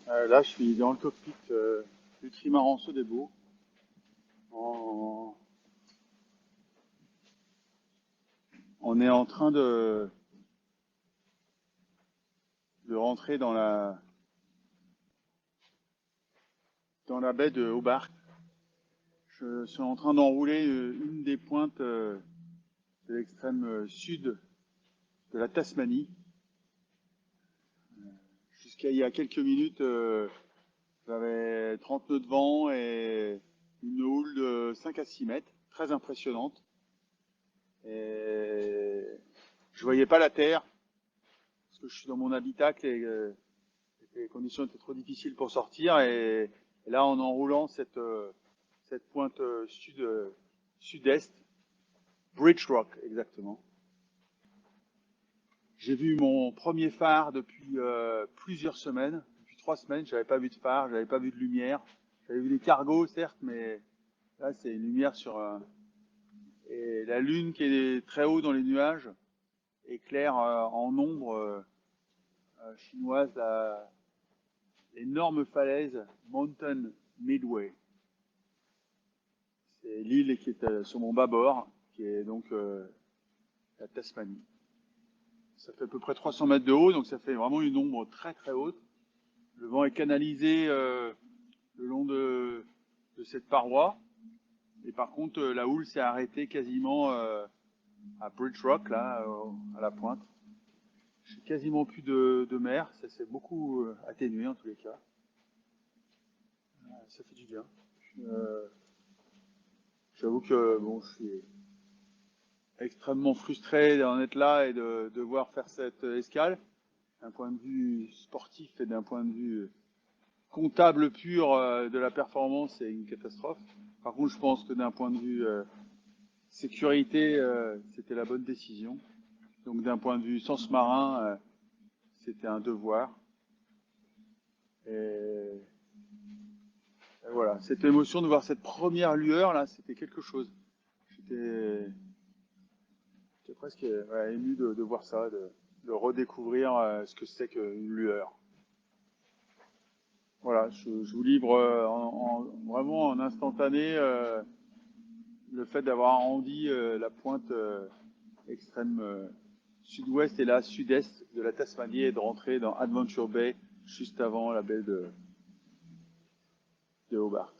Là, je suis dans le cockpit du trimaran Sodebo. On, on est en train de rentrer dans la baie de Hobart. Je suis en train d'enrouler une des pointes de l'extrême sud de la Tasmanie. Jusqu'à il y a quelques minutes, j'avais 30 nœuds de vent et une houle de 5 à 6 mètres, très impressionnante. Et je voyais pas la terre parce que je suis dans mon habitacle et les conditions étaient trop difficiles pour sortir. Et là, en enroulant cette pointe sud-est, Bridge Rock exactement, j'ai vu mon premier phare depuis plusieurs semaines. Depuis 3 semaines, j'avais pas vu de phare, j'avais pas vu de lumière. J'avais vu des cargos, certes, mais là, c'est une lumière sur et la lune qui est très haut dans les nuages éclaire en ombre chinoise l'énorme falaise Mountain Midway. C'est l'île qui est sur mon bâbord, qui est donc la Tasmanie. Ça fait à peu près 300 mètres de haut, donc ça fait vraiment une ombre très très haute. Le vent est canalisé le long de cette paroi. Et par contre, la houle s'est arrêtée quasiment à Bridge Rock, là, à la pointe. J'ai quasiment plus de mer, ça s'est beaucoup atténué en tous les cas. Ça fait du bien. Euh, J'avoue que bon, je suis extrêmement frustré d'en être là et de devoir faire cette escale. D'un point de vue sportif et d'un point de vue comptable pur de la performance, c'est une catastrophe. Par contre, je pense que d'un point de vue sécurité, c'était la bonne décision. Donc d'un point de vue sens marin, c'était un devoir. Et, et voilà, cette émotion de voir cette première lueur là, c'était quelque chose. J'étais J'étais presque ouais, ému de voir ça, de redécouvrir ce que c'est qu'une lueur. Voilà, je vous livre vraiment en instantané le fait d'avoir arrondi la pointe extrême sud-ouest et là sud-est de la Tasmanie et de rentrer dans Adventure Bay juste avant la baie de Hobart.